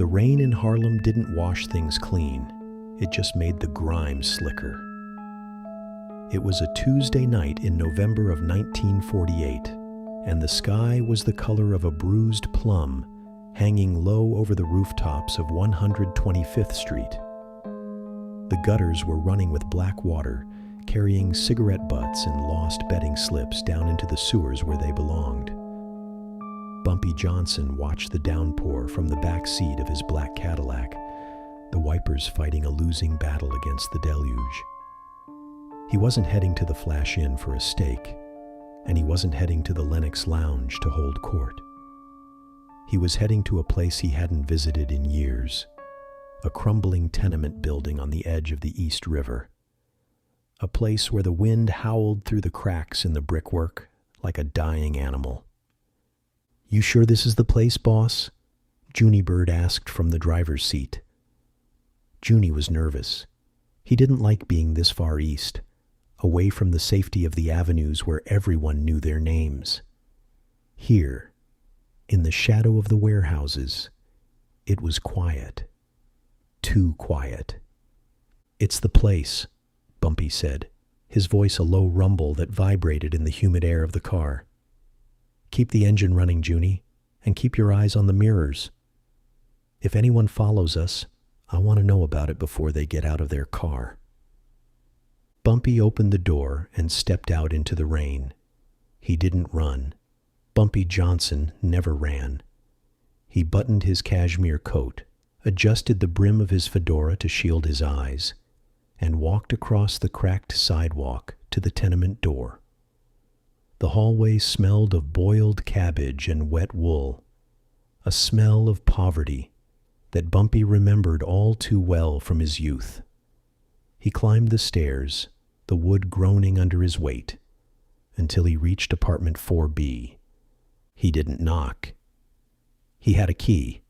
The rain in Harlem didn't wash things clean. It just made the grime slicker. It was a Tuesday night in November of 1948, and the sky was the color of a bruised plum hanging low over the rooftops of 125th Street. The gutters were running with black water, carrying cigarette butts and lost bedding slips down into the sewers where they belonged. Bumpy Johnson watched the downpour from the back seat of his black Cadillac, the wipers fighting a losing battle against the deluge. He wasn't heading to the Flash Inn for a steak, and he wasn't heading to the Lenox Lounge to hold court. He was heading to a place he hadn't visited in years, a crumbling tenement building on the edge of the East River, a place where the wind howled through the cracks in the brickwork like a dying animal. "You sure this is the place, boss?" Junie Bird asked from the driver's seat. Junie was nervous. He didn't like being this far east, away from the safety of the avenues where everyone knew their names. Here, in the shadow of the warehouses, it was quiet. Too quiet. "It's the place," Bumpy said, his voice a low rumble that vibrated in the humid air of the car. "Keep the engine running, Junie, and keep your eyes on the mirrors. If anyone follows us, I want to know about it before they get out of their car." Bumpy opened the door and stepped out into the rain. He didn't run. Bumpy Johnson never ran. He buttoned his cashmere coat, adjusted the brim of his fedora to shield his eyes, and walked across the cracked sidewalk to the tenement door. The hallway smelled of boiled cabbage and wet wool, a smell of poverty that Bumpy remembered all too well from his youth. He climbed the stairs, the wood groaning under his weight, until he reached apartment 4B. He didn't knock. He had a key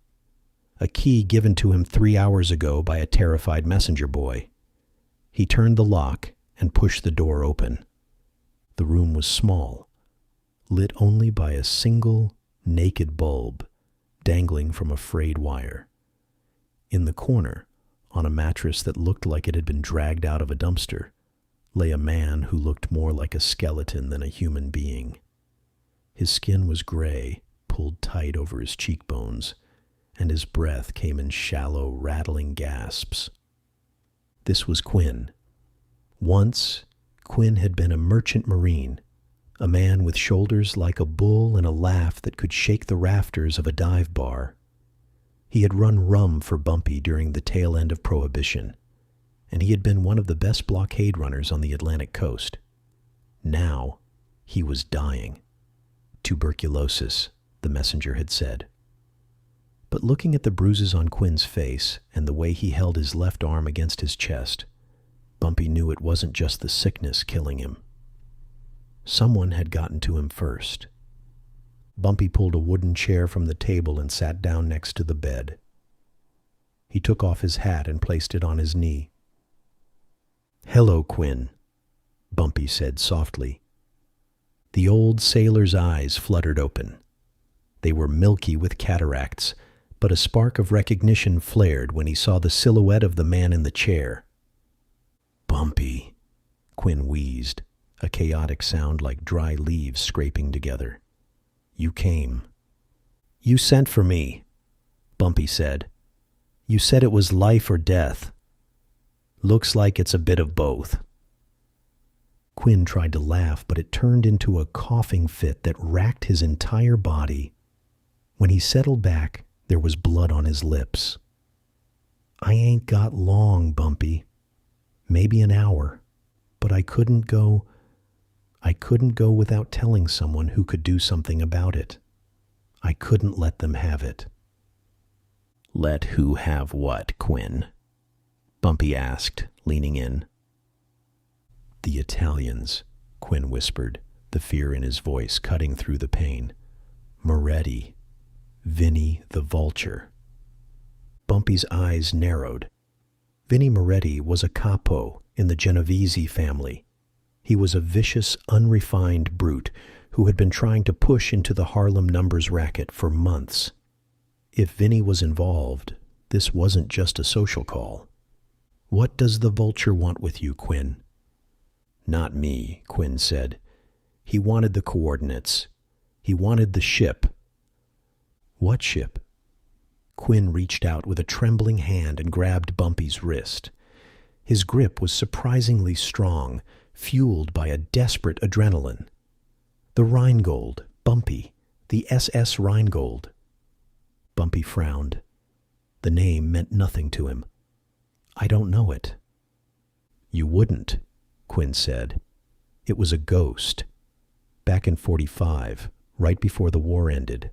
given to him 3 hours ago by a terrified messenger boy. He turned the lock and pushed the door open. The room was small, lit only by a single, naked bulb dangling from a frayed wire. In the corner, on a mattress that looked like it had been dragged out of a dumpster, lay a man who looked more like a skeleton than a human being. His skin was gray, pulled tight over his cheekbones, and his breath came in shallow, rattling gasps. This was Quinn. Once, Quinn had been a merchant marine, a man with shoulders like a bull and a laugh that could shake the rafters of a dive bar. He had run rum for Bumpy during the tail end of Prohibition, and he had been one of the best blockade runners on the Atlantic coast. Now, he was dying. Tuberculosis, the messenger had said. But looking at the bruises on Quinn's face and the way he held his left arm against his chest, Bumpy knew it wasn't just the sickness killing him. Someone had gotten to him first. Bumpy pulled a wooden chair from the table and sat down next to the bed. He took off his hat and placed it on his knee. "Hello, Quinn," Bumpy said softly. The old sailor's eyes fluttered open. They were milky with cataracts, but a spark of recognition flared when he saw the silhouette of the man in the chair. "Bumpy," Quinn wheezed, a chaotic sound like dry leaves scraping together. "You came." "You sent for me," Bumpy said. "You said it was life or death. Looks like it's a bit of both." Quinn tried to laugh, but it turned into a coughing fit that racked his entire body. When he settled back, there was blood on his lips. "I ain't got long, Bumpy. Maybe an hour, but I couldn't go without telling someone who could do something about it. I couldn't let them have it." "Let who have what, Quinn?" Bumpy asked, leaning in. "The Italians," Quinn whispered, the fear in his voice cutting through the pain. "Moretti. Vinny the Vulture." Bumpy's eyes narrowed. Vinny Moretti was a capo in the Genovese family. He was a vicious, unrefined brute who had been trying to push into the Harlem numbers racket for months. If Vinny was involved, This wasn't just a social call. "What does the vulture want with you, Quinn?" "Not me," Quinn said. "He wanted the coordinates. He wanted the ship." "What ship?" Quinn reached out with a trembling hand and grabbed Bumpy's wrist. His grip was surprisingly strong, fueled by a desperate adrenaline. "The Rheingold, Bumpy, the SS Rheingold." Bumpy frowned. The name meant nothing to him. "I don't know it." "You wouldn't," Quinn said. "It was a ghost. Back in 45, right before the war ended.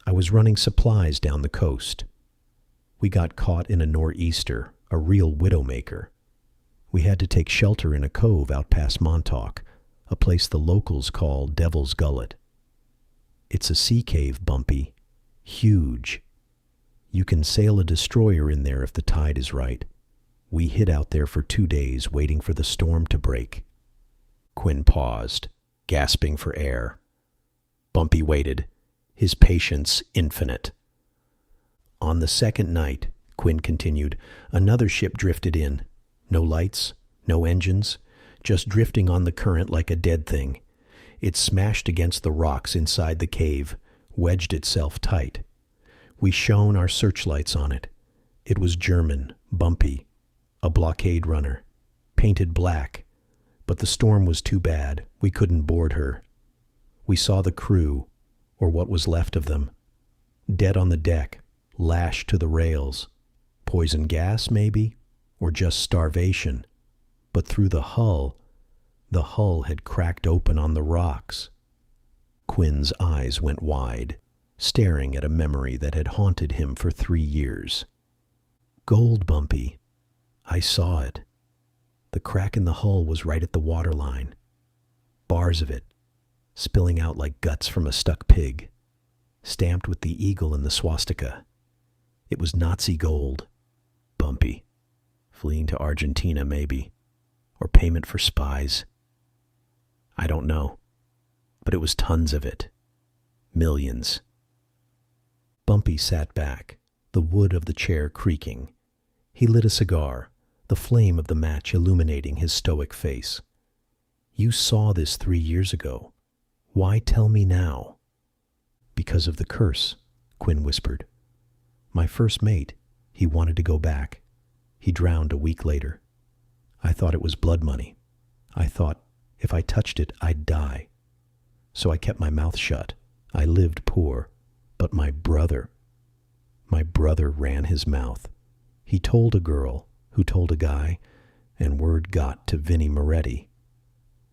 I was running supplies down the coast. We got caught in a nor'easter, a real widowmaker. We had to take shelter in a cove out past Montauk, a place the locals call Devil's Gullet. It's a sea cave, Bumpy. Huge. You can sail a destroyer in there if the tide is right. We hid out there for 2 days waiting for the storm to break." Quinn paused, gasping for air. Bumpy waited, his patience infinite. "On the second night," Quinn continued, "another ship drifted in. No lights, no engines, just drifting on the current like a dead thing. It smashed against the rocks inside the cave, wedged itself tight. We shone our searchlights on it. It was German, Bumpy, a blockade runner, painted black, but the storm was too bad, we couldn't board her. We saw the crew, or what was left of them, dead on the deck, lashed to the rails. Poison gas, maybe, or just starvation. But through the hull had cracked open on the rocks." Quinn's eyes went wide, staring at a memory that had haunted him for 3 years. "Gold, Bumpy. I saw it. The crack in the hull was right at the waterline. Bars of it, spilling out like guts from a stuck pig, stamped with the eagle and the swastika. It was Nazi gold, Bumpy. Fleeing to Argentina, maybe. Or payment for spies. I don't know. But it was tons of it. Millions." Bumpy sat back, the wood of the chair creaking. He lit a cigar, the flame of the match illuminating his stoic face. "You saw this 3 years ago. Why tell me now?" "Because of the curse," Quinn whispered. "My first mate, he wanted to go back. He drowned a week later. I thought it was blood money. I thought if I touched it, I'd die. So I kept my mouth shut. I lived poor. But my brother ran his mouth. He told a girl who told a guy, and word got to Vinnie Moretti."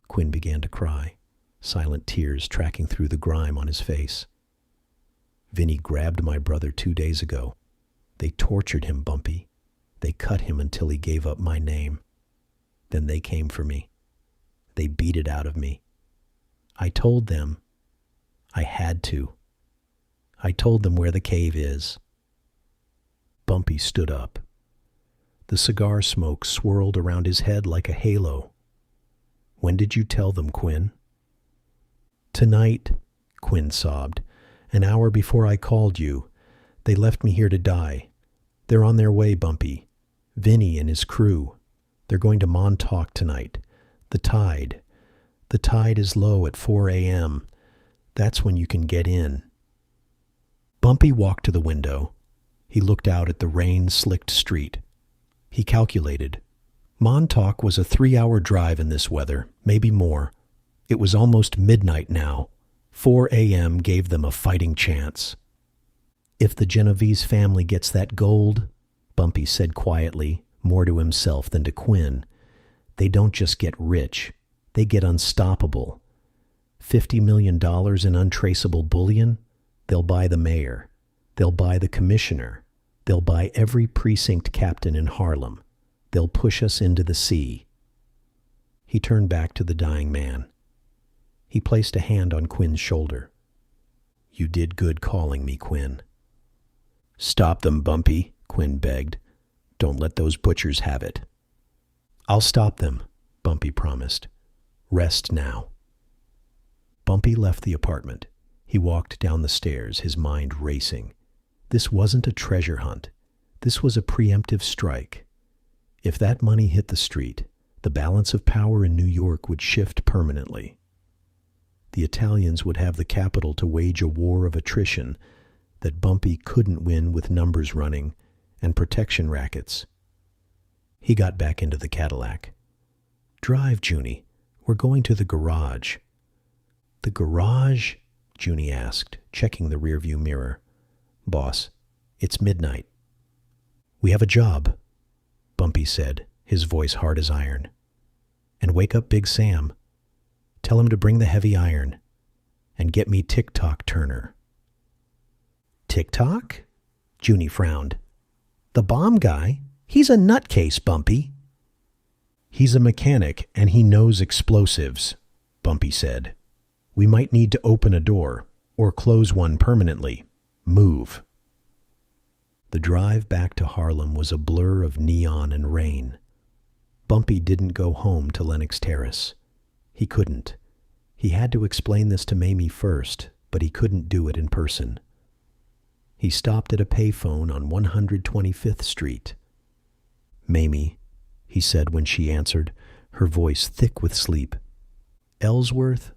Quinn began to cry, silent tears tracking through the grime on his face. "Vinnie grabbed my brother 2 days ago. They tortured him, Bumpy. They cut him until he gave up my name. Then they came for me. They beat it out of me. I told them. I had to. I told them where the cave is." Bumpy stood up. The cigar smoke swirled around his head like a halo. "When did you tell them, Quinn?" "Tonight," Quinn sobbed. "An hour before I called you. They left me here to die. They're on their way, Bumpy. Vinnie and his crew. They're going to Montauk tonight. The tide is low at 4 a.m. That's when you can get in." Bumpy walked to the window. He looked out at the rain-slicked street. He calculated. Montauk was a 3-hour drive in this weather, maybe more. It was almost midnight now. 4 a.m. gave them a fighting chance. "If the Genovese family gets that gold," Bumpy said quietly, more to himself than to Quinn, "they don't just get rich, they get unstoppable. $50 million in untraceable bullion? They'll buy the mayor. They'll buy the commissioner. They'll buy every precinct captain in Harlem. They'll push us into the sea." He turned back to the dying man. He placed a hand on Quinn's shoulder. "You did good calling me, Quinn." "Stop them, Bumpy," Quinn begged. "Don't let those butchers have it." "I'll stop them," Bumpy promised. "Rest now." Bumpy left the apartment. He walked down the stairs, his mind racing. This wasn't a treasure hunt. This was a preemptive strike. If that money hit the street, the balance of power in New York would shift permanently. The Italians would have the capital to wage a war of attrition that Bumpy couldn't win with numbers running and protection rackets. He got back into the Cadillac. "Drive, Junie. We're going to the garage." "The garage?" Junie asked, checking the rearview mirror. "Boss, it's midnight." "We have a job," Bumpy said, his voice hard as iron. "And wake up Big Sam. Tell him to bring the heavy iron. And get me Tick-Tock Turner." "Tick-Tock?" Junie frowned. "The bomb guy? He's a nutcase, Bumpy." "He's a mechanic and he knows explosives," Bumpy said. "We might need to open a door or close one permanently. Move." The drive back to Harlem was a blur of neon and rain. Bumpy didn't go home to Lenox Terrace. He couldn't. He had to explain this to Mamie first, but he couldn't do it in person. He stopped at a payphone on 125th Street. "Mamie," he said when she answered, her voice thick with sleep. "Ellsworth?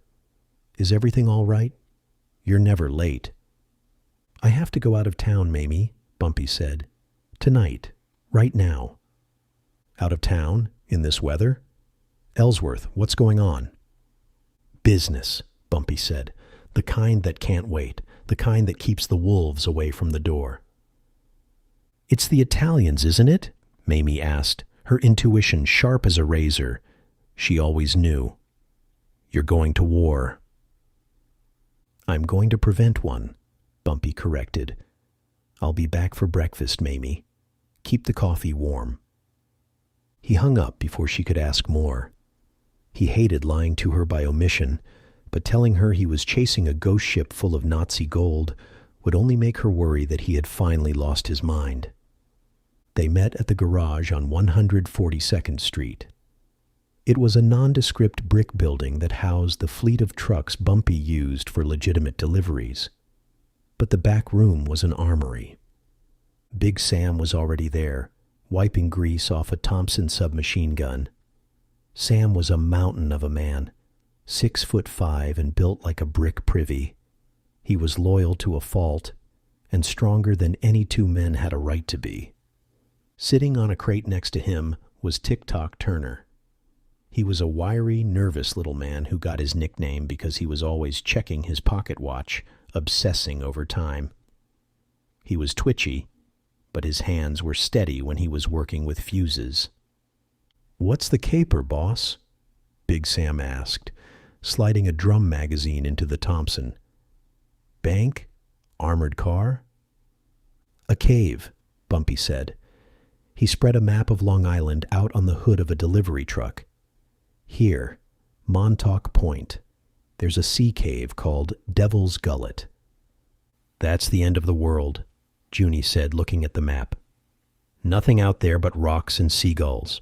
Is everything all right? You're never late." "I have to go out of town, Mamie," Bumpy said. "Tonight. Right now." "Out of town? In this weather? Ellsworth, what's going on?" "Business," Bumpy said. "The kind that can't wait. The kind that keeps the wolves away from the door." "It's the Italians, isn't it?" Mamie asked, her intuition sharp as a razor. She always knew. "You're going to war." "I'm going to prevent one," Bumpy corrected. "I'll be back for breakfast, Mamie. Keep the coffee warm." He hung up before she could ask more. He hated lying to her by omission, but telling her he was chasing a ghost ship full of Nazi gold would only make her worry that he had finally lost his mind. They met at the garage on 142nd Street. It was a nondescript brick building that housed the fleet of trucks Bumpy used for legitimate deliveries. But the back room was an armory. Big Sam was already there, wiping grease off a Thompson submachine gun. Sam was a mountain of a man, 6'5" and built like a brick privy. He was loyal to a fault, and stronger than any two men had a right to be. Sitting on a crate next to him was Tick-Tock Turner. He was a wiry, nervous little man who got his nickname because he was always checking his pocket watch, obsessing over time. He was twitchy, but his hands were steady when he was working with fuses. "What's the caper, boss?" Big Sam asked, sliding a drum magazine into the Thompson. "Bank? Armored car?" "A cave," Bumpy said. He spread a map of Long Island out on the hood of a delivery truck. "Here, Montauk Point. There's a sea cave called Devil's Gullet." "That's the end of the world," Junie said, looking at the map. "Nothing out there but rocks and seagulls."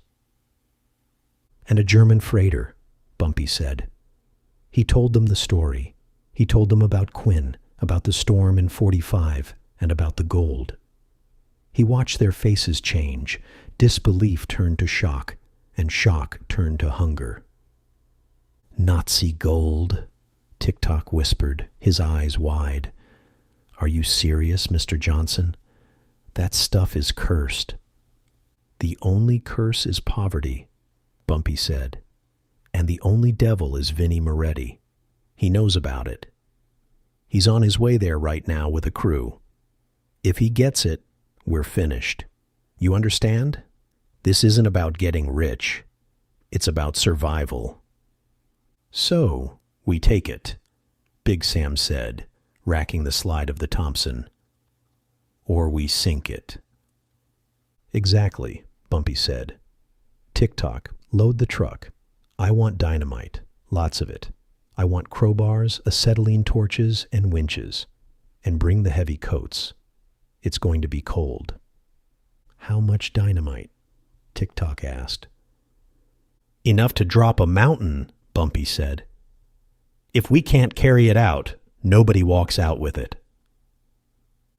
"And a German freighter," Bumpy said. He told them the story. He told them about Quinn, about the storm in 45, and about the gold. He watched their faces change. Disbelief turned to shock, and shock turned to hunger. "Nazi gold," Tick-Tock whispered, his eyes wide. "Are you serious, Mr. Johnson? That stuff is cursed." "The only curse is poverty," Bumpy said. "And the only devil is Vinnie Moretti. He knows about it. He's on his way there right now with a crew. If he gets it, we're finished. You understand? This isn't about getting rich. It's about survival." "So, we take it," Big Sam said, racking the slide of the Thompson. "Or we sink it." "Exactly," Bumpy said. "Tick-Tock, load the truck. I want dynamite, lots of it. I want crowbars, acetylene torches, and winches. And bring the heavy coats. It's going to be cold." "How much dynamite?" Tick-Tock asked. "Enough to drop a mountain," Bumpy said. "If we can't carry it out, nobody walks out with it."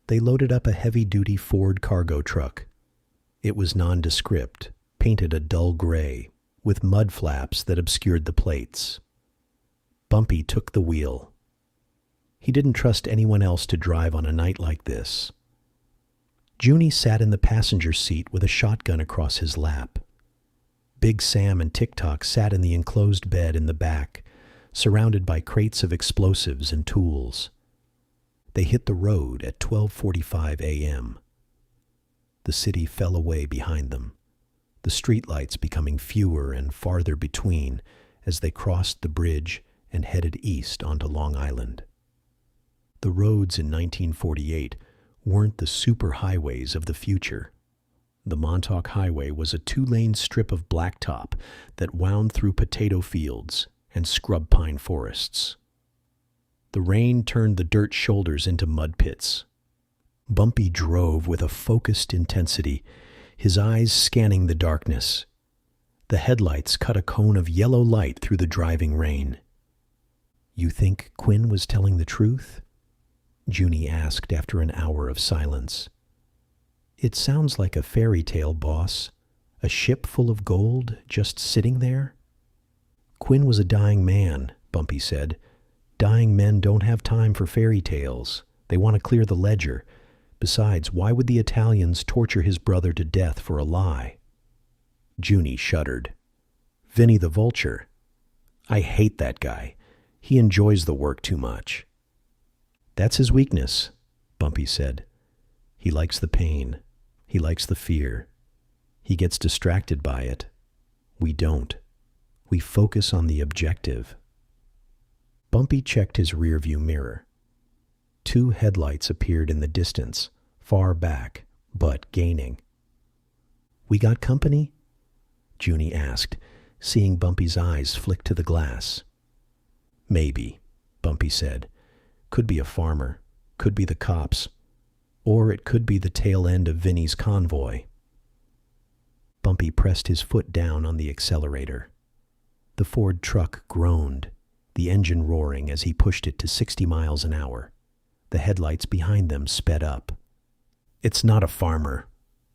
They loaded up a heavy-duty Ford cargo truck, It was nondescript, painted a dull gray, with mud flaps that obscured the plates. Bumpy took the wheel. He didn't trust anyone else to drive on a night like this. Junie sat in the passenger seat with a shotgun across his lap. Big Sam and Tick-Tock sat in the enclosed bed in the back, surrounded by crates of explosives and tools. They hit the road at 12:45 a.m. The city fell away behind them, the streetlights becoming fewer and farther between as they crossed the bridge and headed east onto Long Island. The roads in 1948 weren't the superhighways of the future. The Montauk Highway was a 2-lane strip of blacktop that wound through potato fields and scrub pine forests. The rain turned the dirt shoulders into mud pits. Bumpy drove with a focused intensity, his eyes scanning the darkness. The headlights cut a cone of yellow light through the driving rain. "You think Quinn was telling the truth?" Junie asked after an hour of silence. "It sounds like a fairy tale, boss. A ship full of gold just sitting there?" "Quinn was a dying man," Bumpy said. "Dying men don't have time for fairy tales. They want to clear the ledger. Besides, why would the Italians torture his brother to death for a lie?" Junie shuddered. "Vinny the Vulture. I hate that guy. He enjoys the work too much." "That's his weakness," Bumpy said. "He likes the pain. He likes the fear. He gets distracted by it. We don't. We focus on the objective." Bumpy checked his rearview mirror. 2 headlights appeared in the distance, far back, but gaining. "We got company?" Junie asked, seeing Bumpy's eyes flick to the glass. "Maybe," Bumpy said. "Could be a farmer, could be the cops, or it could be the tail end of Vinny's convoy." Bumpy pressed his foot down on the accelerator. The Ford truck groaned, the engine roaring as he pushed it to 60 miles an hour. The headlights behind them sped up. "It's not a farmer,"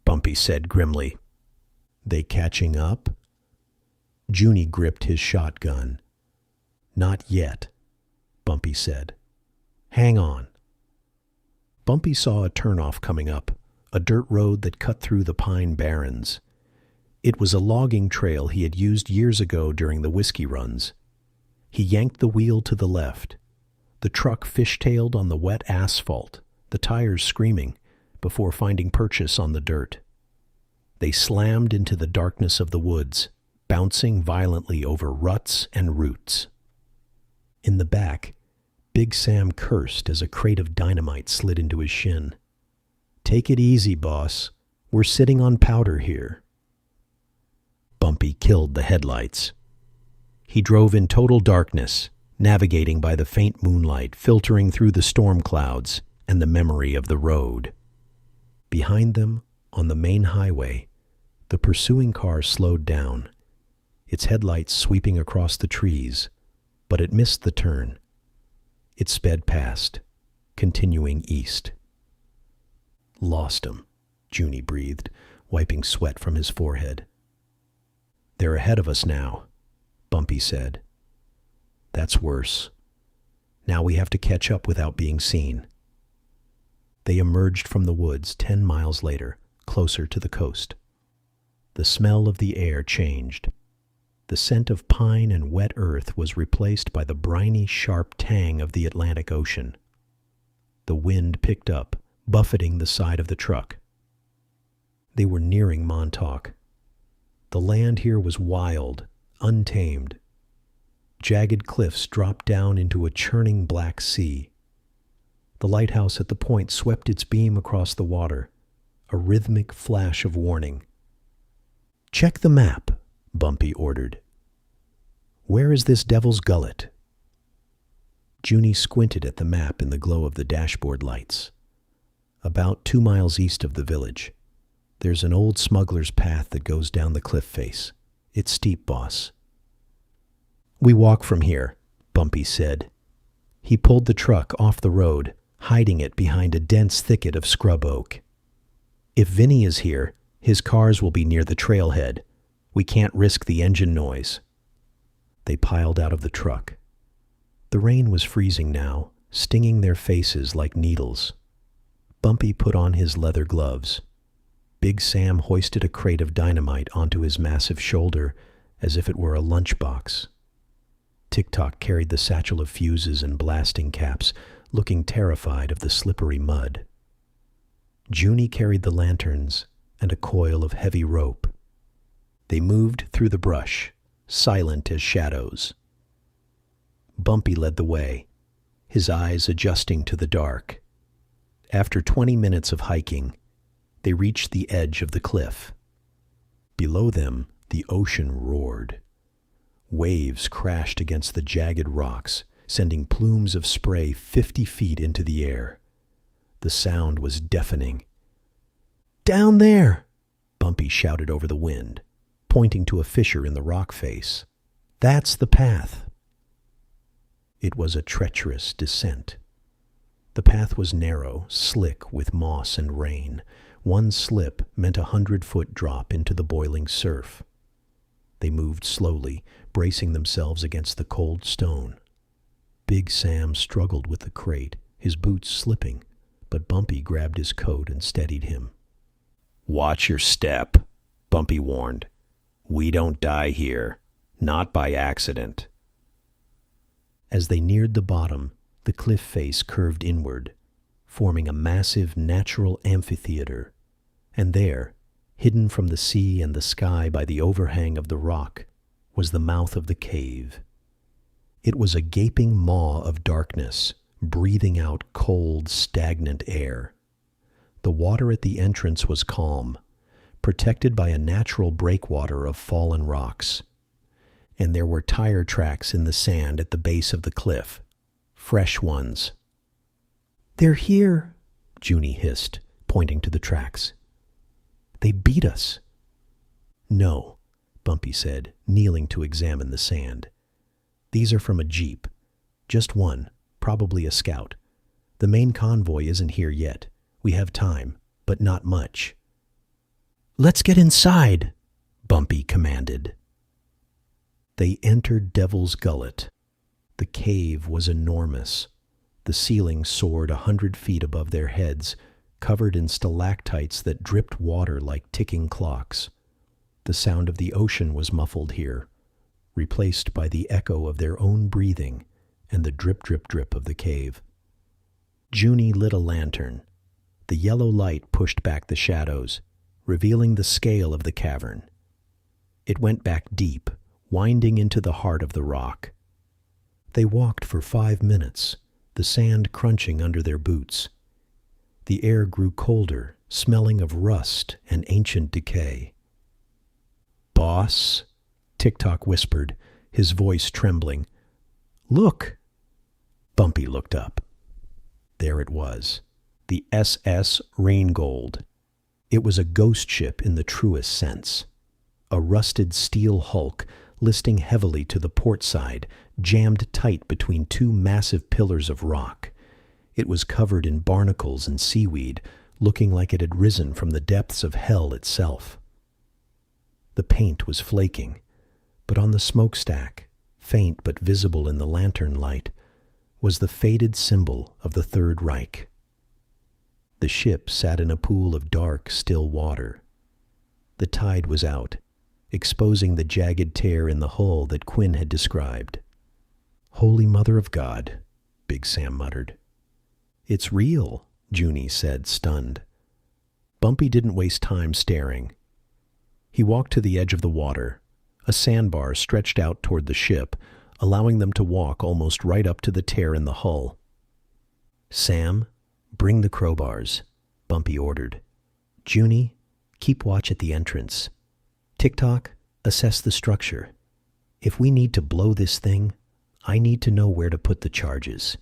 Bumpy said grimly. "They catching up?" Junie gripped his shotgun. "Not yet," Bumpy said. "Hang on." Bumpy saw a turnoff coming up, a dirt road that cut through the pine barrens. It was a logging trail he had used years ago during the whiskey runs. He yanked the wheel to the left. The truck fishtailed on the wet asphalt, the tires screaming, before finding purchase on the dirt. They slammed into the darkness of the woods, bouncing violently over ruts and roots. In the back, Big Sam cursed as a crate of dynamite slid into his shin. "Take it easy, boss. We're sitting on powder here." Bumpy killed the headlights. He drove in total darkness, navigating by the faint moonlight filtering through the storm clouds and the memory of the road. Behind them, on the main highway, the pursuing car slowed down, its headlights sweeping across the trees, but it missed the turn. It sped past, continuing east. "Lost 'em," Junie breathed, wiping sweat from his forehead. "They're ahead of us now," Bumpy said. "That's worse. Now we have to catch up without being seen." They emerged from the woods 10 miles later, closer to the coast. The smell of the air changed. The scent of pine and wet earth was replaced by the briny, sharp tang of the Atlantic Ocean. The wind picked up, buffeting the side of the truck. They were nearing Montauk. The land here was wild, untamed. Jagged cliffs dropped down into a churning black sea. The lighthouse at the point swept its beam across the water, a rhythmic flash of warning. "Check the map," Bumpy ordered. "Where is this devil's Gullet?" Junie squinted at the map in the glow of the dashboard lights. "About 2 miles east of the village. There's an old smuggler's path that goes down the cliff face. It's steep, boss." "We walk from here," Bumpy said. He pulled the truck off the road, hiding it behind a dense thicket of scrub oak. "If Vinny is here, His cars will be near the trailhead. We can't risk the engine noise." They piled out of the truck. The rain was freezing now, stinging their faces like needles. Bumpy put on his leather gloves. Big Sam hoisted a crate of dynamite onto his massive shoulder as if it were a lunchbox. Tick-Tock carried the satchel of fuses and blasting caps, looking terrified of the slippery mud. Junie carried the lanterns and a coil of heavy rope. They moved through the brush, silent as shadows. Bumpy led the way, his eyes adjusting to the dark. After 20 minutes of hiking, they reached the edge of the cliff. Below them, the ocean roared. Waves crashed against the jagged rocks, sending plumes of spray 50 feet into the air. The sound was deafening. "Down there!" Bumpy shouted over the wind, pointing to a fissure in the rock face. "That's the path." It was a treacherous descent. The path was narrow, slick with moss and rain. One slip meant 100-foot drop into the boiling surf. They moved slowly, bracing themselves against the cold stone. Big Sam struggled with the crate, his boots slipping, but Bumpy grabbed his coat and steadied him. "Watch your step," Bumpy warned. "We don't die here, not by accident." As they neared the bottom, the cliff face curved inward, forming a massive natural amphitheater, and there, hidden from the sea and the sky by the overhang of the rock, was the mouth of the cave. It was a gaping maw of darkness, breathing out cold, stagnant air. The water at the entrance was calm, protected by a natural breakwater of fallen rocks. And there were tire tracks in the sand at the base of the cliff, fresh ones. "They're here," Junie hissed, pointing to the tracks. "They beat us." "No," Bumpy said, kneeling to examine the sand. "These are from a jeep. Just one, probably a scout. The main convoy isn't here yet. We have time, but not much." "Let's get inside," Bumpy commanded. They entered Devil's Gullet. The cave was enormous. The ceiling soared 100 feet above their heads, covered in stalactites that dripped water like ticking clocks. The sound of the ocean was muffled here, replaced by the echo of their own breathing and the drip, drip, drip of the cave. Junie lit a lantern. The yellow light pushed back the shadows, revealing the scale of the cavern. It went back deep, winding into the heart of the rock. They walked for 5 minutes, the sand crunching under their boots. The air grew colder, smelling of rust and ancient decay. "Boss," Tick-Tock whispered, his voice trembling. "Look!" Bumpy looked up. There it was, the SS Raingold. It was a ghost ship in the truest sense. A rusted steel hulk, listing heavily to the port side, jammed tight between two massive pillars of rock. It was covered in barnacles and seaweed, looking like it had risen from the depths of hell itself. The paint was flaking, but on the smokestack, faint but visible in the lantern light, was the faded symbol of the Third Reich. The ship sat in a pool of dark, still water. The tide was out, exposing the jagged tear in the hull that Quinn had described. "Holy Mother of God," Big Sam muttered. "It's real," Junie said, stunned. Bumpy didn't waste time staring. He walked to the edge of the water. A sandbar stretched out toward the ship, allowing them to walk almost right up to the tear in the hull. "Sam, bring the crowbars," Bumpy ordered. "Junie, keep watch at the entrance. Tick-Tock, assess the structure. If we need to blow this thing, I need to know where to put the charges."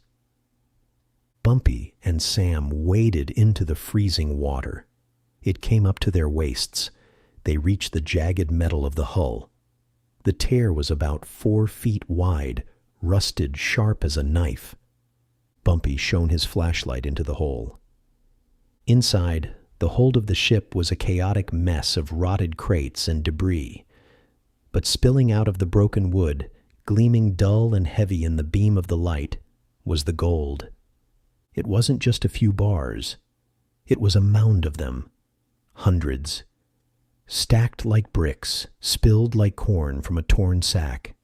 Bumpy and Sam waded into the freezing water. It came up to their waists. They reached the jagged metal of the hull. The tear was about 4 feet wide, rusted sharp as a knife. Bumpy shone his flashlight into the hole. Inside, The hold of the ship was a chaotic mess of rotted crates and debris. But spilling out of the broken wood, gleaming dull and heavy in the beam of the light, was the gold. It wasn't just a few bars. It was a mound of them. Hundreds. Stacked like bricks, spilled like corn from a torn sack.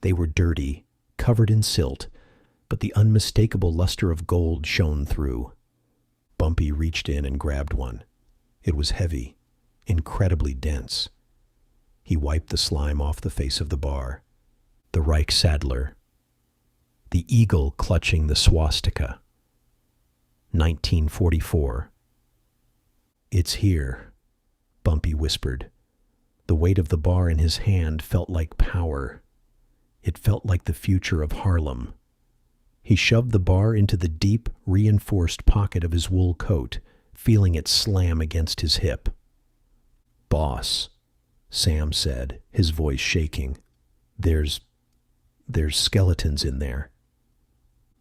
They were dirty, covered in silt, but the unmistakable luster of gold shone through. Bumpy reached in and grabbed one. It was heavy, incredibly dense. He wiped the slime off the face of the bar. The Reich Sadler. The eagle clutching the swastika. 1944. "It's here," Bumpy whispered. The weight of the bar in his hand felt like power. It felt like the future of Harlem. He shoved the bar into the deep, reinforced pocket of his wool coat, feeling it slam against his hip. "Boss," Sam said, his voice shaking. There's skeletons in there."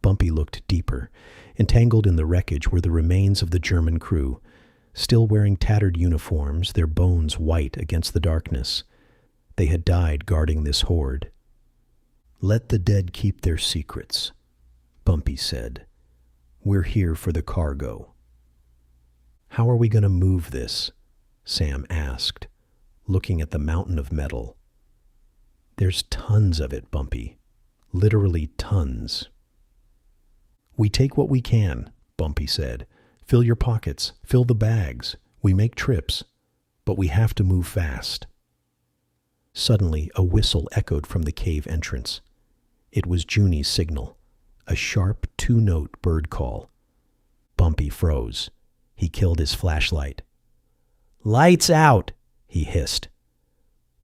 Bumpy looked deeper. Entangled in the wreckage were the remains of the German crew, still wearing tattered uniforms, their bones white against the darkness. They had died guarding this horde. "Let the dead keep their secrets," Bumpy said. "We're here for the cargo." "How are we going to move this?" Sam asked, looking at the mountain of metal. "There's tons of it, Bumpy. Literally tons." "We take what we can," Bumpy said. "Fill your pockets, fill the bags. We make trips, but we have to move fast." Suddenly, a whistle echoed from the cave entrance. It was Junie's signal, a sharp two-note bird call. Bumpy froze. He killed his flashlight. "Lights out!" he hissed.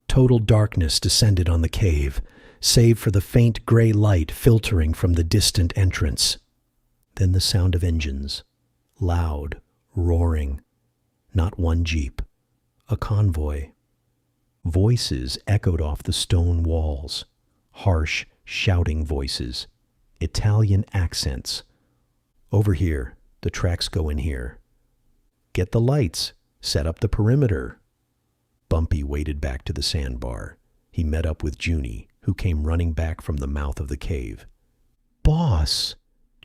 Total darkness descended on the cave, save for the faint gray light filtering from the distant entrance. Then the sound of engines, loud, roaring. Not one jeep, a convoy. Voices echoed off the stone walls, harsh, shouting voices, Italian accents. "Over here, the tracks go in here. Get the lights, set up the perimeter." Bumpy waded back to the sandbar. He met up with Junie, who came running back from the mouth of the cave. "Boss,"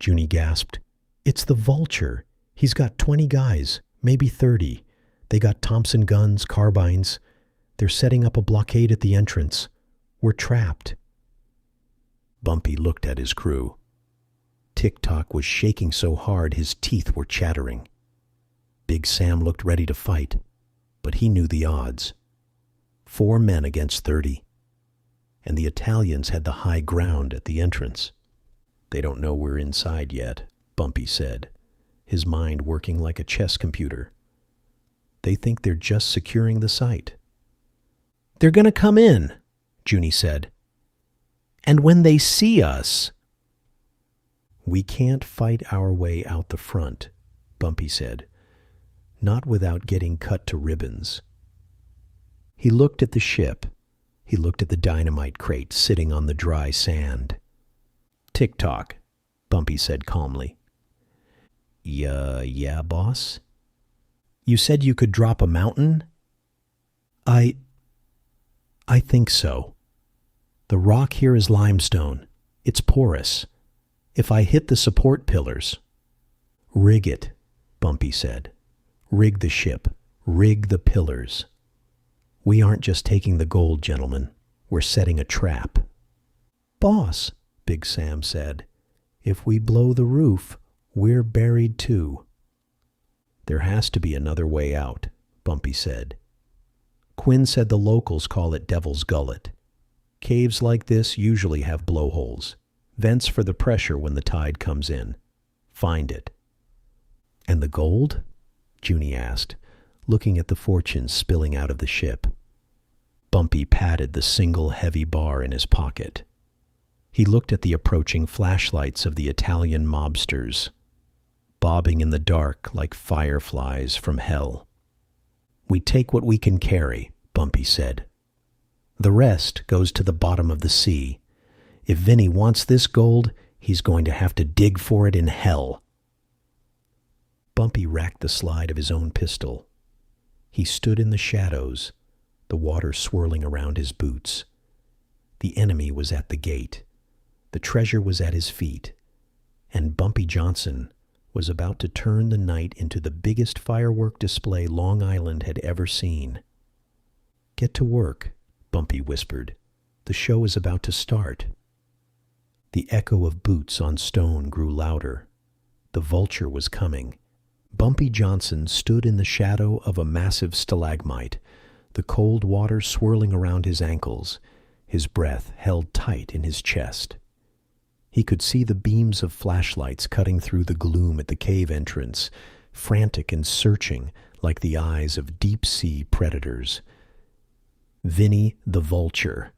Junie gasped. "It's the Vulture. He's got 20 guys, maybe 30. They got Thompson guns, carbines. They're setting up a blockade at the entrance. We're trapped." Bumpy looked at his crew. Tick-Tock was shaking so hard his teeth were chattering. Big Sam looked ready to fight, but he knew the odds. 4 men against 30. And the Italians had the high ground at the entrance. "They don't know we're inside yet," Bumpy said, his mind working like a chess computer. "They think they're just securing the site." "They're going to come in," Junie said. "And when they see us—" "We can't fight our way out the front," Bumpy said. "Not without getting cut to ribbons." He looked at the ship. He looked at the dynamite crate sitting on the dry sand. "Tick-Tock," Bumpy said calmly. Yeah, boss?" "You said you could drop a mountain?" I think so. The rock here is limestone. It's porous. If I hit the support pillars—" "Rig it," Bumpy said. "Rig the ship. Rig the pillars. We aren't just taking the gold, gentlemen. We're setting a trap." "Boss," Big Sam said, "if we blow the roof, we're buried too." "There has to be another way out," Bumpy said. "Quinn said the locals call it Devil's Gullet. Caves like this usually have blowholes, vents for the pressure when the tide comes in. Find it." "And the gold?" Junie asked, looking at the fortunes spilling out of the ship. Bumpy patted the single heavy bar in his pocket. He looked at the approaching flashlights of the Italian mobsters, bobbing in the dark like fireflies from hell. "We take what we can carry," Bumpy said. "The rest goes to the bottom of the sea. If Vinny wants this gold, he's going to have to dig for it in hell." Bumpy racked the slide of his own pistol. He stood in the shadows, the water swirling around his boots. The enemy was at the gate. The treasure was at his feet. And Bumpy Johnson was about to turn the night into the biggest firework display Long Island had ever seen. "Get to work," Bumpy whispered. "The show is about to start." The echo of boots on stone grew louder. The vulture was coming. Bumpy Johnson stood in the shadow of a massive stalagmite, the cold water swirling around his ankles, his breath held tight in his chest. He could see the beams of flashlights cutting through the gloom at the cave entrance, frantic and searching like the eyes of deep-sea predators. Vinny the Vulture.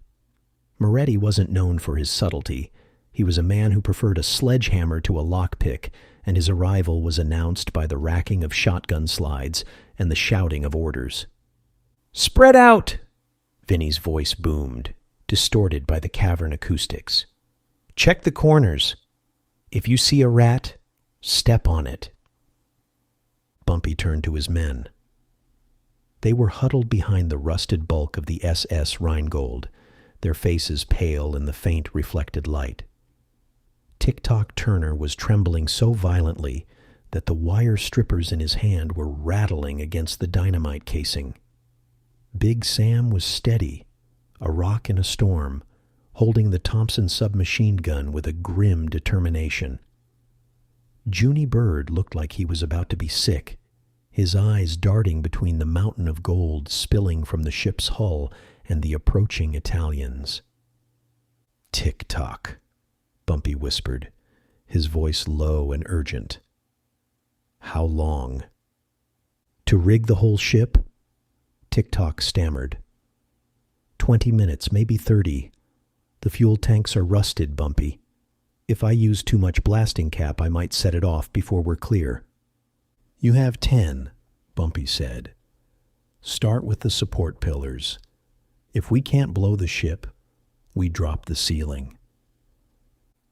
Moretti wasn't known for his subtlety. He was a man who preferred a sledgehammer to a lockpick, and his arrival was announced by the racking of shotgun slides and the shouting of orders. "Spread out!" Vinny's voice boomed, distorted by the cavern acoustics. "Check the corners. If you see a rat, step on it." Bumpy turned to his men. They were huddled behind the rusted bulk of the SS Rheingold, their faces pale in the faint reflected light. Tick-Tock Turner was trembling so violently that the wire strippers in his hand were rattling against the dynamite casing. Big Sam was steady, a rock in a storm, holding the Thompson submachine gun with a grim determination. Junie Bird looked like he was about to be sick, his eyes darting between the mountain of gold spilling from the ship's hull and the approaching Italians. "Tick-tock," Bumpy whispered, his voice low and urgent. "How long?" "To rig the whole ship?" Tick-tock stammered. 20 minutes, maybe 30. The fuel tanks are rusted, Bumpy. If I use too much blasting cap, I might set it off before we're clear." "You have 10, Bumpy said. "Start with the support pillars. If we can't blow the ship, we drop the ceiling."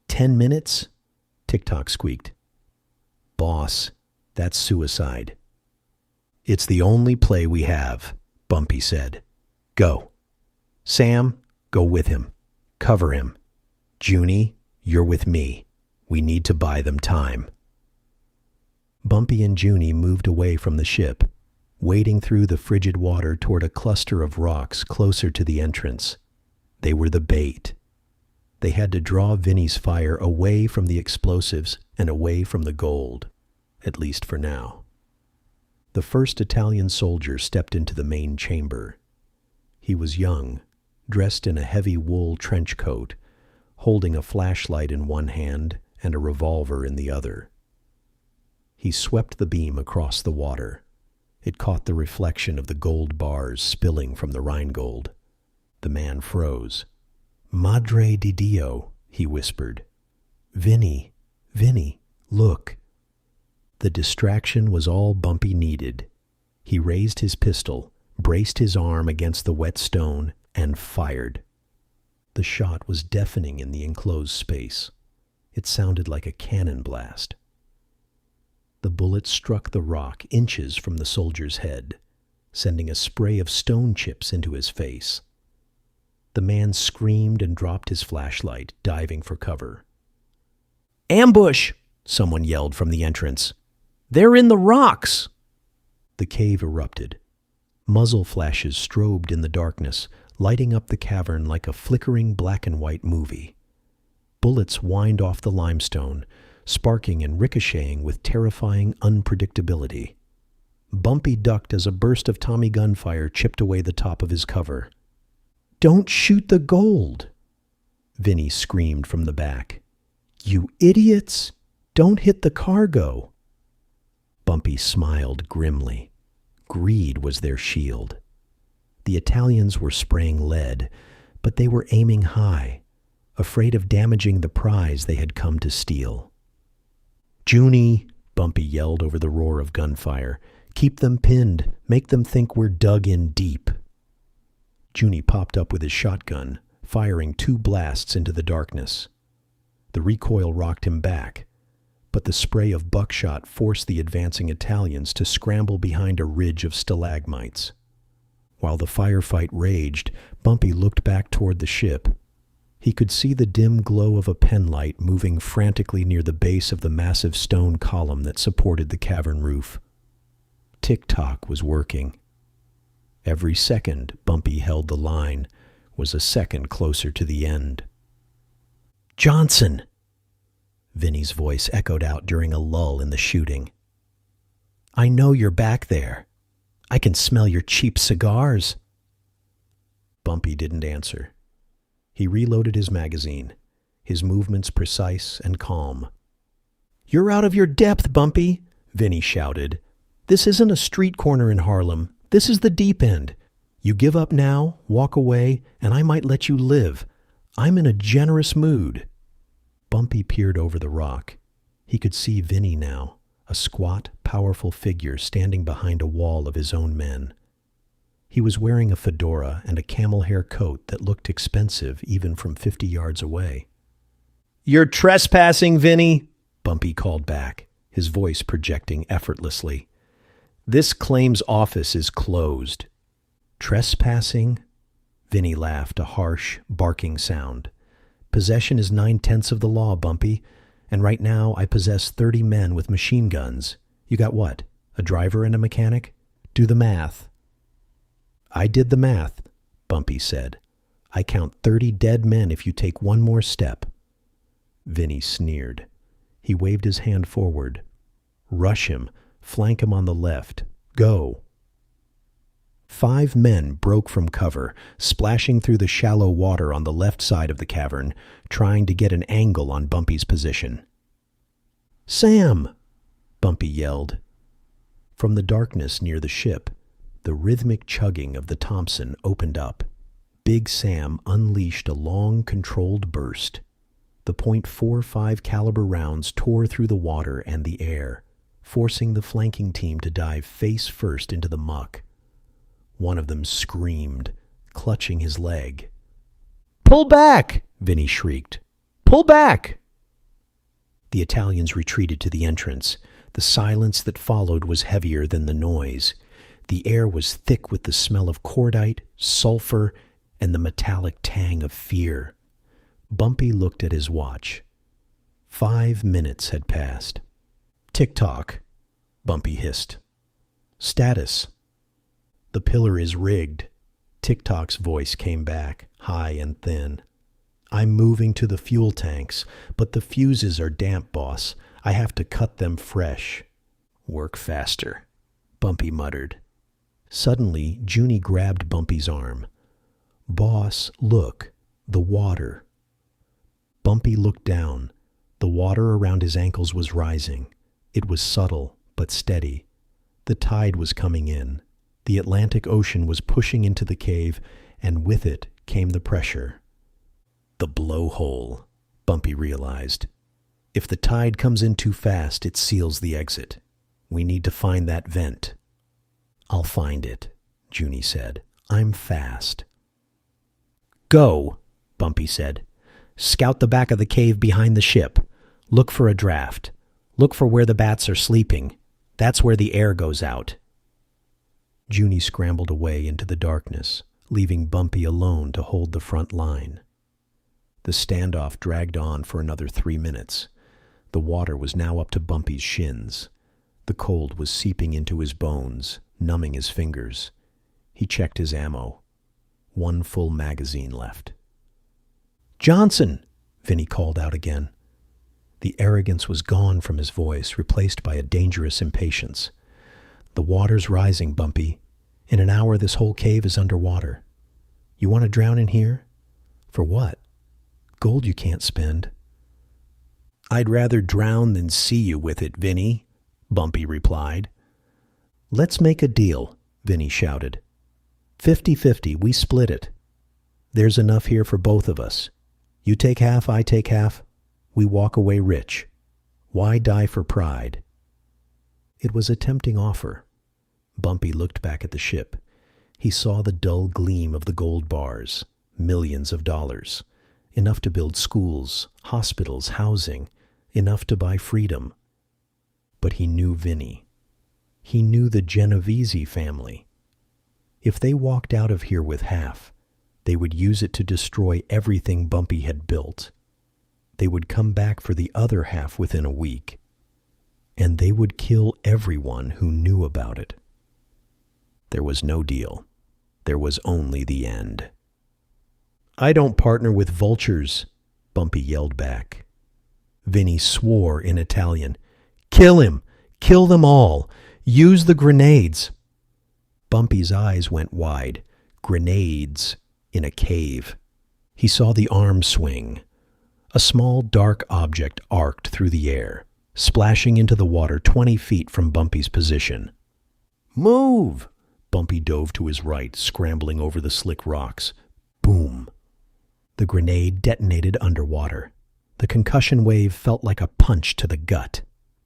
10 minutes? Tick-tock squeaked. "Boss, that's suicide." "It's the only play we have," Bumpy said. "Go. Sam, go with him. Cover him. Junie, you're with me. We need to buy them time." Bumpy and Junie moved away from the ship, wading through the frigid water toward a cluster of rocks closer to the entrance. They were the bait. They had to draw Vinny's fire away from the explosives and away from the gold, at least for now. The first Italian soldier stepped into the main chamber. He was young, dressed in a heavy wool trench coat, holding a flashlight in one hand and a revolver in the other. He swept the beam across the water. It caught the reflection of the gold bars spilling from the Rheingold. The man froze. "Madre di Dio," he whispered. "Vinny, Vinny, look." The distraction was all Bumpy needed. He raised his pistol, braced his arm against the wet stone, and fired. The shot was deafening in the enclosed space. It sounded like a cannon blast. The bullet struck the rock inches from the soldier's head, sending a spray of stone chips into his face. The man screamed and dropped his flashlight, diving for cover. "Ambush!" someone yelled from the entrance. "They're in the rocks!" The cave erupted. Muzzle flashes strobed in the darkness, lighting up the cavern like a flickering black and white movie. Bullets whined off the limestone, sparking and ricocheting with terrifying unpredictability. Bumpy ducked as a burst of Tommy gunfire chipped away the top of his cover. "Don't shoot the gold!" Vinny screamed from the back. "You idiots! Don't hit the cargo!" Bumpy smiled grimly. Greed was their shield. The Italians were spraying lead, but they were aiming high, afraid of damaging the prize they had come to steal. "Junie," Bumpy yelled over the roar of gunfire. "Keep them pinned. Make them think we're dug in deep." Junie popped up with his shotgun, firing 2 blasts into the darkness. The recoil rocked him back. but the spray of buckshot forced the advancing Italians to scramble behind a ridge of stalagmites. While the firefight raged, Bumpy looked back toward the ship. He could see the dim glow of a penlight moving frantically near the base of the massive stone column that supported the cavern roof. Tick-tock was working. Every second Bumpy held the line was a second closer to the end. "Johnson!" Vinny's voice echoed out during a lull in the shooting. "I know you're back there. I can smell your cheap cigars." Bumpy didn't answer. He reloaded his magazine, his movements precise and calm. "You're out of your depth, Bumpy," Vinny shouted. "This isn't a street corner in Harlem. This is the deep end. You give up now, walk away, and I might let you live. I'm in a generous mood." Bumpy peered over the rock. He could see Vinny now, a squat, powerful figure standing behind a wall of his own men. He was wearing a fedora and a camel hair coat that looked expensive even from 50 yards away. "You're trespassing, Vinny," Bumpy called back, his voice projecting effortlessly. "This claim's office is closed." "Trespassing?" Vinny laughed, a harsh, barking sound. "Possession is 9/10 of the law, Bumpy, and right now I possess 30 men with machine guns. You got what? A driver and a mechanic? Do the math." "I did the math," Bumpy said. "I count 30 dead men if you take one more step." Vinny sneered. He waved his hand forward. "Rush him. Flank him on the left. Go." 5 men broke from cover, splashing through the shallow water on the left side of the cavern, trying to get an angle on Bumpy's position. "Sam!" Bumpy yelled. From the darkness near the ship, the rhythmic chugging of the Thompson opened up. Big Sam unleashed a long, controlled burst. The .45 caliber rounds tore through the water and the air, forcing the flanking team to dive face first into the muck. One of them screamed, clutching his leg. "Pull back!" Vinny shrieked. "Pull back!" The Italians retreated to the entrance. The silence that followed was heavier than the noise. The air was thick with the smell of cordite, sulfur, and the metallic tang of fear. Bumpy looked at his watch. 5 minutes had passed. "Tick-tock," Bumpy hissed. "Status." "The pillar is rigged." Tick-tock's voice came back, high and thin. "I'm moving to the fuel tanks, but the fuses are damp, boss. I have to cut them fresh." "Work faster," Bumpy muttered. Suddenly, Junie grabbed Bumpy's arm. "Boss, look, the water." Bumpy looked down. The water around his ankles was rising. It was subtle, but steady. The tide was coming in. The Atlantic Ocean was pushing into the cave, and with it came the pressure. The blowhole, Bumpy realized. If the tide comes in too fast, it seals the exit. We need to find that vent. "I'll find it," Junie said. "I'm fast." "Go," Bumpy said. "Scout the back of the cave behind the ship. Look for a draft. Look for where the bats are sleeping. That's where the air goes out." Junie scrambled away into the darkness, leaving Bumpy alone to hold the front line. The standoff dragged on for another 3 minutes. The water was now up to Bumpy's shins. The cold was seeping into his bones, numbing his fingers. He checked his ammo. 1 full magazine left. "Johnson!" Vinny called out again. The arrogance was gone from his voice, replaced by a dangerous impatience. "The water's rising, Bumpy. In an hour, this whole cave is underwater. You want to drown in here? For what? Gold you can't spend." "I'd rather drown than see you with it, Vinny," Bumpy replied. "Let's make a deal," Vinny shouted. 50-50, we split it. There's enough here for both of us. You take half, I take half. We walk away rich. Why die for pride?" It was a tempting offer. Bumpy looked back at the ship. He saw the dull gleam of the gold bars, millions of dollars, enough to build schools, hospitals, housing, enough to buy freedom, But he knew Vinny. He knew the Genovese family. If they walked out of here with half, they would use it to destroy everything Bumpy had built. They would come back for the other half within a week. And they would kill everyone who knew about it. There was no deal. There was only the end. "I don't partner with vultures," Bumpy yelled back. Vinny swore in Italian. "Kill him! Kill them all! Use the grenades!" Bumpy's eyes went wide. Grenades in a cave. He saw the arm swing. A small dark object arced through the air, splashing into the water 20 feet from Bumpy's position. "Move!" Bumpy dove to his right, scrambling over the slick rocks. Boom! The grenade detonated underwater. The concussion wave felt like a punch to the gut.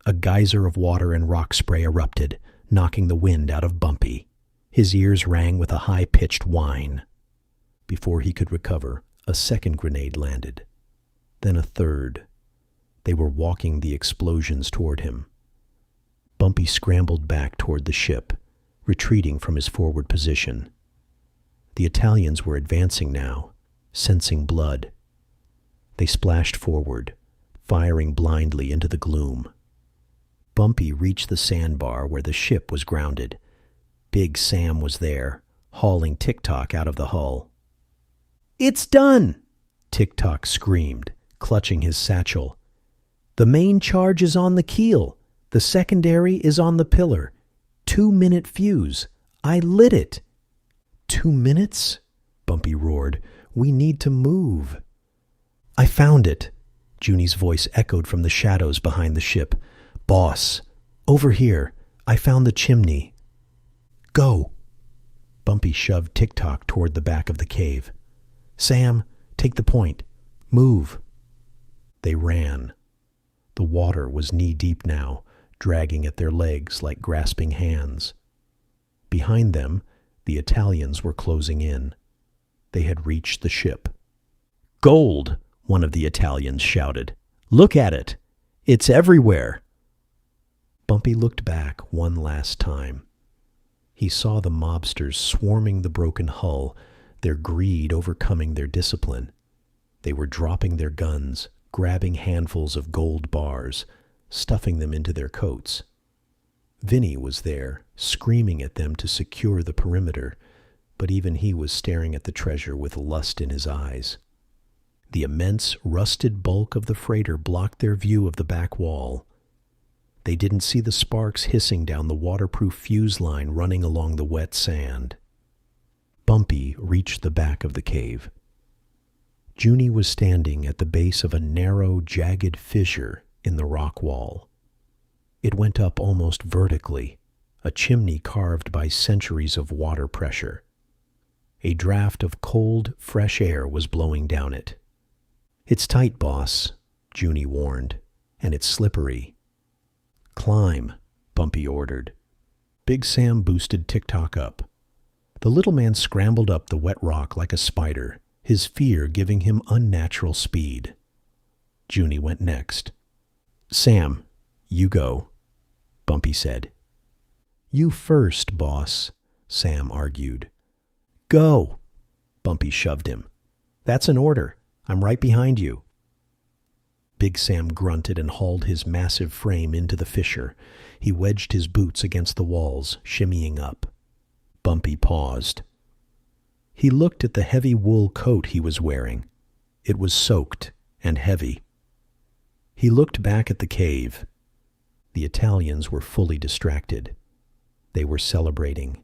A geyser of water and rock spray erupted, knocking the wind out of Bumpy. His ears rang with a high-pitched whine. Before he could recover, a second grenade landed. Then a third. They were walking the explosions toward him. Bumpy scrambled back toward the ship, retreating from his forward position. The Italians were advancing now, sensing blood. They splashed forward, firing blindly into the gloom. Bumpy reached the sandbar where the ship was grounded. Big Sam was there, hauling Tick-Tock out of the hull. "It's done!" Tick-Tock screamed, clutching his satchel. "The main charge is on the keel. The secondary is on the pillar. 2-minute fuse. I lit it." 2 minutes? Bumpy roared. "We need to move." "I found it." Junie's voice echoed from the shadows behind the ship. "Boss, over here. I found the chimney." "Go." Bumpy shoved Tick-Tock toward the back of the cave. "Sam, take the point. Move." They ran. The water was knee-deep now, dragging at their legs like grasping hands. Behind them, the Italians were closing in. They had reached the ship. "Gold!" one of the Italians shouted. "Look at it! It's everywhere!" Bumpy looked back one last time. He saw the mobsters swarming the broken hull, their greed overcoming their discipline. They were dropping their guns, grabbing handfuls of gold bars, stuffing them into their coats. Vinny was there, screaming at them to secure the perimeter, but even he was staring at the treasure with lust in his eyes. The immense, rusted bulk of the freighter blocked their view of the back wall. They didn't see the sparks hissing down the waterproof fuse line running along the wet sand. Bumpy reached the back of the cave. Junie was standing at the base of a narrow, jagged fissure in the rock wall. It went up almost vertically, a chimney carved by centuries of water pressure. A draft of cold, fresh air was blowing down it. "It's tight, boss," Junie warned, "and it's slippery." "Climb," Bumpy ordered. Big Sam boosted Tick-Tock up. The little man scrambled up the wet rock like a spider, his fear giving him unnatural speed. Junie went next. "Sam, you go," Bumpy said. "You first, boss," Sam argued. "Go!" Bumpy shoved him. "That's an order. I'm right behind you." Big Sam grunted and hauled his massive frame into the fissure. He wedged his boots against the walls, shimmying up. Bumpy paused. He looked at the heavy wool coat he was wearing. It was soaked and heavy. He looked back at the cave. The Italians were fully distracted. They were celebrating.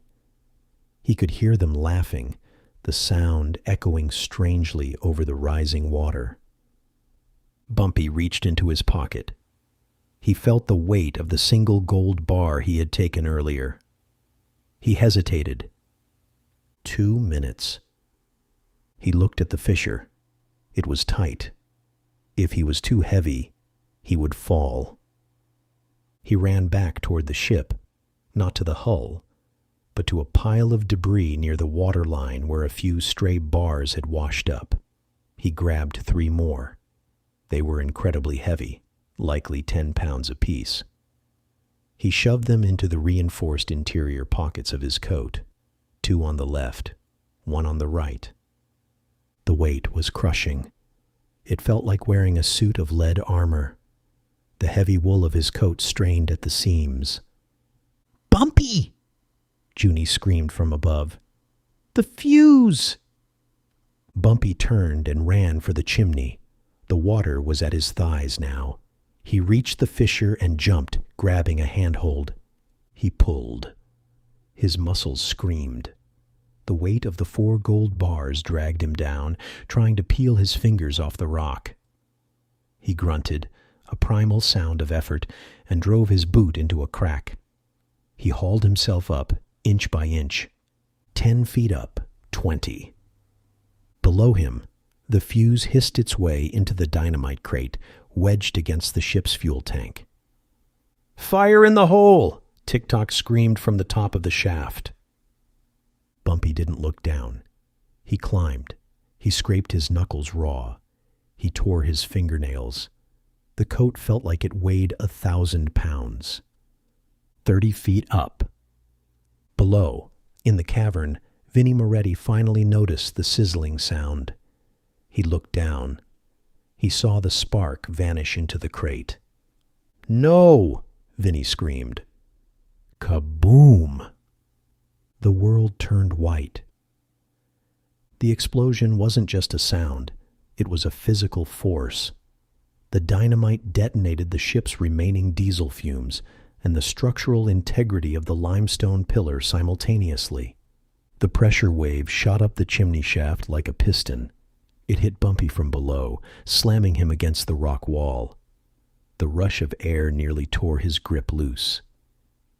He could hear them laughing, the sound echoing strangely over the rising water. Bumpy reached into his pocket. He felt the weight of the single gold bar he had taken earlier. He hesitated. 2 minutes. He looked at the fissure. It was tight. If he was too heavy, he would fall. He ran back toward the ship, not to the hull, but to a pile of debris near the waterline where a few stray bars had washed up. He grabbed 3 more. They were incredibly heavy, likely 10 pounds apiece. He shoved them into the reinforced interior pockets of his coat, 2 on the left, 1 on the right. The weight was crushing. It felt like wearing a suit of lead armor. The heavy wool of his coat strained at the seams. "Bumpy!" Junie screamed from above. "The fuse!" Bumpy turned and ran for the chimney. The water was at his thighs now. He reached the fissure and jumped, grabbing a handhold. He pulled. His muscles screamed. The weight of the 4 gold bars dragged him down, trying to peel his fingers off the rock. He grunted, a primal sound of effort, and drove his boot into a crack. He hauled himself up, inch by inch. 10 feet up, 20. Below him, the fuse hissed its way into the dynamite crate, wedged against the ship's fuel tank. "Fire in the hole!" Tick-Tock screamed from the top of the shaft. Bumpy didn't look down. He climbed. He scraped his knuckles raw. He tore his fingernails. The coat felt like it weighed 1,000 pounds. 30 feet up. Below, in the cavern, Vinnie Moretti finally noticed the sizzling sound. He looked down. He saw the spark vanish into the crate. "No!" Vinnie screamed. Kaboom! The world turned white. The explosion wasn't just a sound. It was a physical force. The dynamite detonated the ship's remaining diesel fumes and the structural integrity of the limestone pillar simultaneously. The pressure wave shot up the chimney shaft like a piston. It hit Bumpy from below, slamming him against the rock wall. The rush of air nearly tore his grip loose.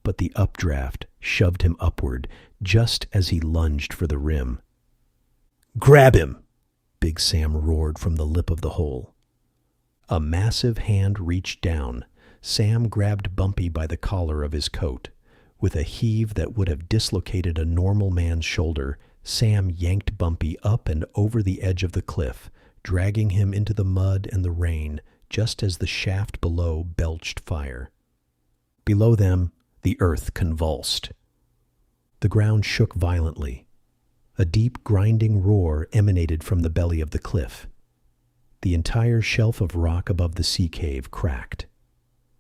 But the updraft shoved him upward just as he lunged for the rim. "Grab him!" Big Sam roared from the lip of the hole. A massive hand reached down. Sam grabbed Bumpy by the collar of his coat. With a heave that would have dislocated a normal man's shoulder, Sam yanked Bumpy up and over the edge of the cliff, dragging him into the mud and the rain just as the shaft below belched fire. Below them, the earth convulsed. The ground shook violently. A deep grinding roar emanated from the belly of the cliff. The entire shelf of rock above the sea cave cracked.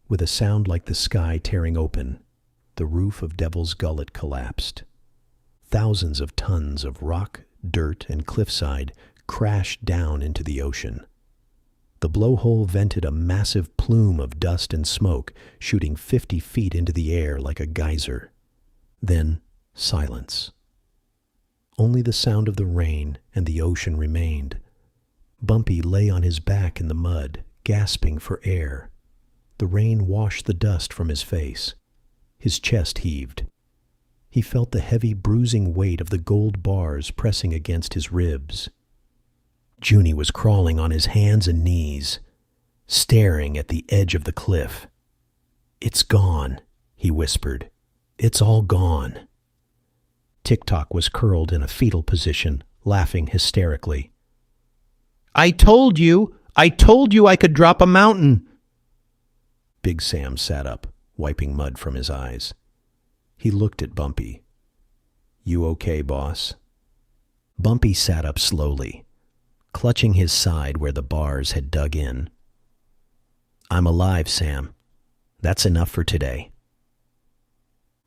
With a sound like the sky tearing open, the roof of Devil's Gullet collapsed. Thousands of tons of rock, dirt, and cliffside crashed down into the ocean. The blowhole vented a massive plume of dust and smoke, shooting 50 feet into the air like a geyser. Then silence. Only the sound of the rain and the ocean remained. Bumpy lay on his back in the mud, gasping for air. The rain washed the dust from his face. His chest heaved. He felt the heavy bruising weight of the gold bars pressing against his ribs. Junie was crawling on his hands and knees, staring at the edge of the cliff. "It's gone," he whispered. "It's all gone." Tick-Tock was curled in a fetal position, laughing hysterically. I told you I could drop a mountain." Big Sam sat up, wiping mud from his eyes. He looked at Bumpy. "You okay, boss?" Bumpy sat up slowly, clutching his side where the bars had dug in. "I'm alive, Sam. That's enough for today."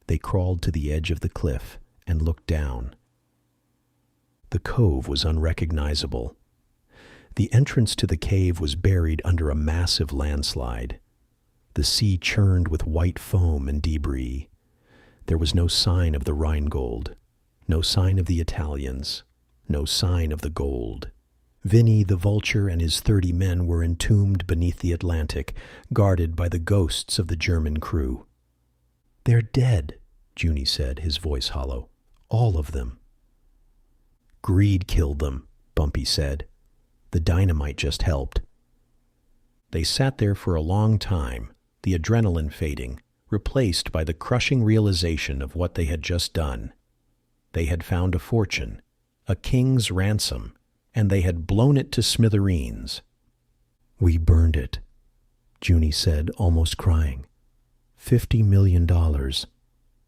They crawled to the edge of the cliff and looked down. The cove was unrecognizable. The entrance to the cave was buried under a massive landslide. The sea churned with white foam and debris. There was no sign of the Rheingold, no sign of the Italians, no sign of the gold. Vinnie the Vulture and his 30 men were entombed beneath the Atlantic, guarded by the ghosts of the German crew. "They're dead," Junie said, his voice hollow. "All of them." "Greed killed them," Bumpy said. "The dynamite just helped." They sat there for a long time, the adrenaline fading, replaced by the crushing realization of what they had just done. They had found a fortune, a king's ransom, and they had blown it to smithereens. "We burned it," Junie said, almost crying. $50 million.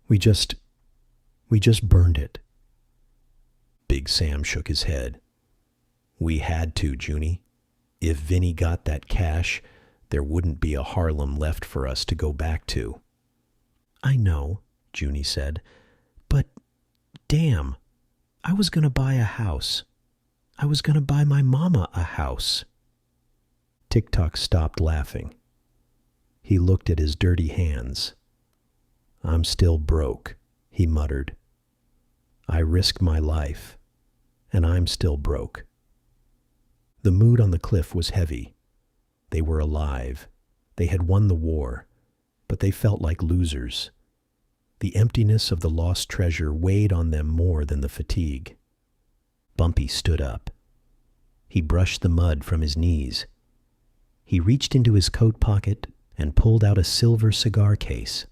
We just burned it. Big Sam shook his head. We had to, Junie. If Vinny got that cash, there wouldn't be a Harlem left for us to go back to. I know, Junie said, but damn, I was going to buy a house. I was going to buy my mama a house. Tick-Tock stopped laughing. He looked at his dirty hands. I'm still broke, he muttered. I risked my life, and I'm still broke. The mood on the cliff was heavy. They were alive. They had won the war, but they felt like losers. The emptiness of the lost treasure weighed on them more than the fatigue. Bumpy stood up. He brushed the mud from his knees. He reached into his coat pocket and pulled out a silver cigar case.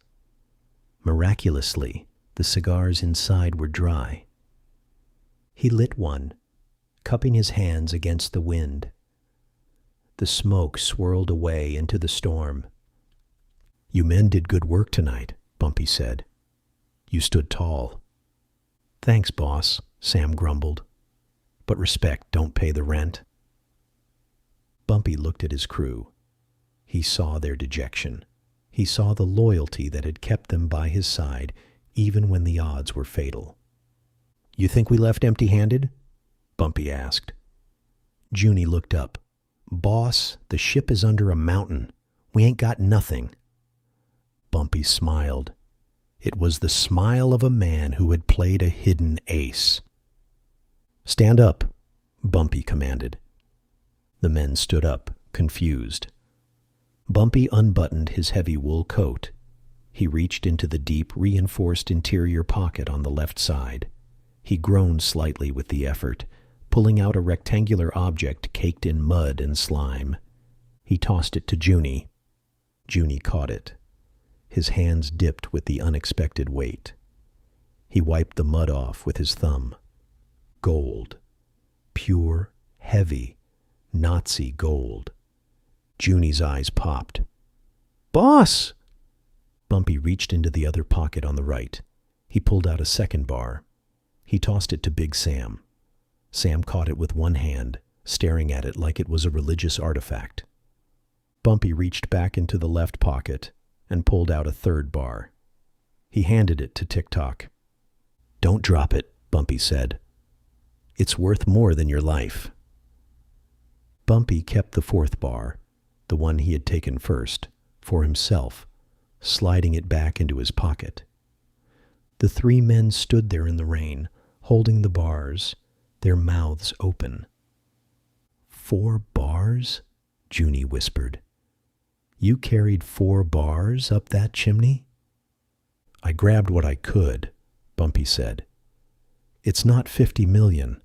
Miraculously, the cigars inside were dry. He lit one, cupping his hands against the wind. The smoke swirled away into the storm. You men did good work tonight, Bumpy said. You stood tall. Thanks, boss, Sam grumbled. But respect don't pay the rent. Bumpy looked at his crew. He saw their dejection. He saw the loyalty that had kept them by his side, even when the odds were fatal. You think we left empty-handed? Bumpy asked. Junie looked up. Boss, the ship is under a mountain. We ain't got nothing. Bumpy smiled. It was the smile of a man who had played a hidden ace. Stand up, Bumpy commanded. The men stood up, confused. Bumpy unbuttoned his heavy wool coat. He reached into the deep, reinforced interior pocket on the left side. He groaned slightly with the effort, pulling out a rectangular object caked in mud and slime. He tossed it to Junie. Junie caught it. His hands dipped with the unexpected weight. He wiped the mud off with his thumb. Gold. Pure, heavy, Nazi gold. Junie's eyes popped. Boss! Bumpy reached into the other pocket on the right. He pulled out a second bar. He tossed it to Big Sam. Sam caught it with one hand, staring at it like it was a religious artifact. Bumpy reached back into the left pocket and pulled out a third bar. He handed it to Tick-Tock. Don't drop it, Bumpy said. It's worth more than your life. Bumpy kept the fourth bar, the one he had taken first, for himself, sliding it back into his pocket. The three men stood there in the rain, holding the bars, their mouths open. 4 bars? Junie whispered. You carried 4 bars up that chimney? I grabbed what I could, Bumpy said. It's not 50 million,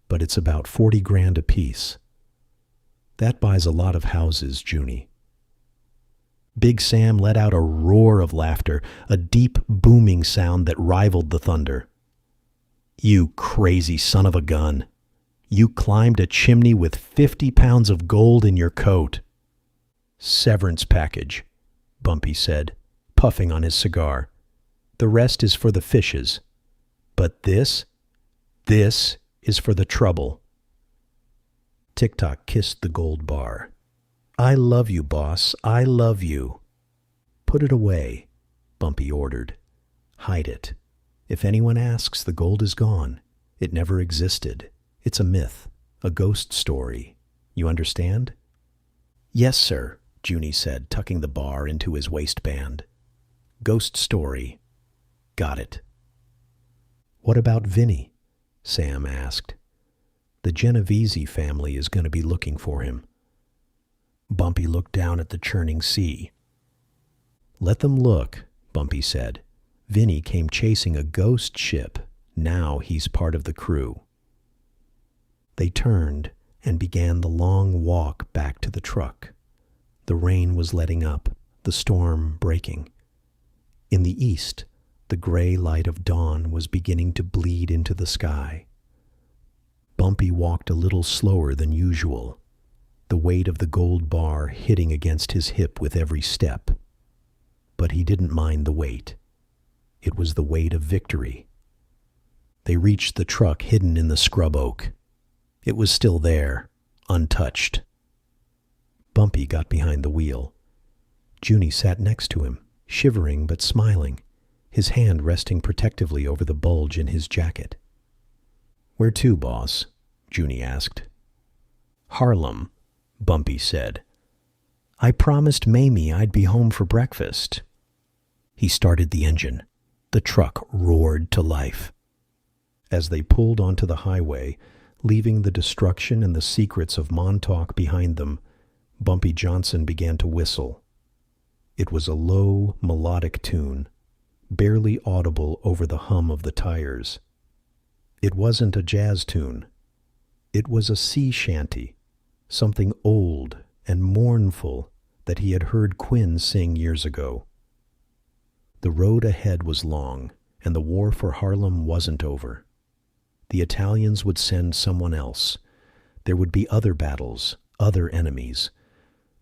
but it's about 40 grand apiece. That buys a lot of houses, Junie. Big Sam let out a roar of laughter, a deep, booming sound that rivaled the thunder. You crazy son of a gun. You climbed a chimney with 50 pounds of gold in your coat. Severance package, Bumpy said, puffing on his cigar. The rest is for the fishes. But this is for the trouble. Tick-Tock kissed the gold bar. I love you, boss. I love you. Put it away, Bumpy ordered. Hide it. If anyone asks, the gold is gone. It never existed. It's a myth, a ghost story. You understand? Yes, sir, Junie said, tucking the bar into his waistband. Ghost story. Got it. What about Vinny? Sam asked. The Genovese family is going to be looking for him. Bumpy looked down at the churning sea. Let them look, Bumpy said. Vinny came chasing a ghost ship. Now he's part of the crew. They turned and began the long walk back to the truck. The rain was letting up, the storm breaking. In the east, the gray light of dawn was beginning to bleed into the sky. Bumpy walked a little slower than usual, the weight of the gold bar hitting against his hip with every step. but he didn't mind the weight. It was the weight of victory. They reached the truck hidden in the scrub oak. It was still there, untouched. Bumpy got behind the wheel. Junie sat next to him, shivering but smiling, his hand resting protectively over the bulge in his jacket. "Where to, boss?" Junie asked. "Harlem," Bumpy said. "I promised Mamie I'd be home for breakfast." He started the engine. The truck roared to life. As they pulled onto the highway, leaving the destruction and the secrets of Montauk behind them, Bumpy Johnson began to whistle. It was a low, melodic tune, barely audible over the hum of the tires. It wasn't a jazz tune. It was a sea shanty, something old and mournful that he had heard Quinn sing years ago. The road ahead was long, and the war for Harlem wasn't over. The Italians would send someone else. There would be other battles, other enemies.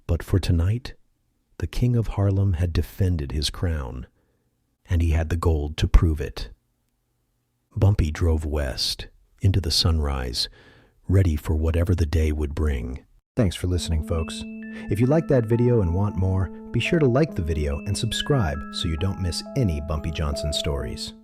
But for tonight, the King of Harlem had defended his crown, and he had the gold to prove it. Bumpy drove west, into the sunrise, ready for whatever the day would bring. Thanks for listening, folks. If you liked that video and want more, be sure to like the video and subscribe so you don't miss any Bumpy Johnson stories.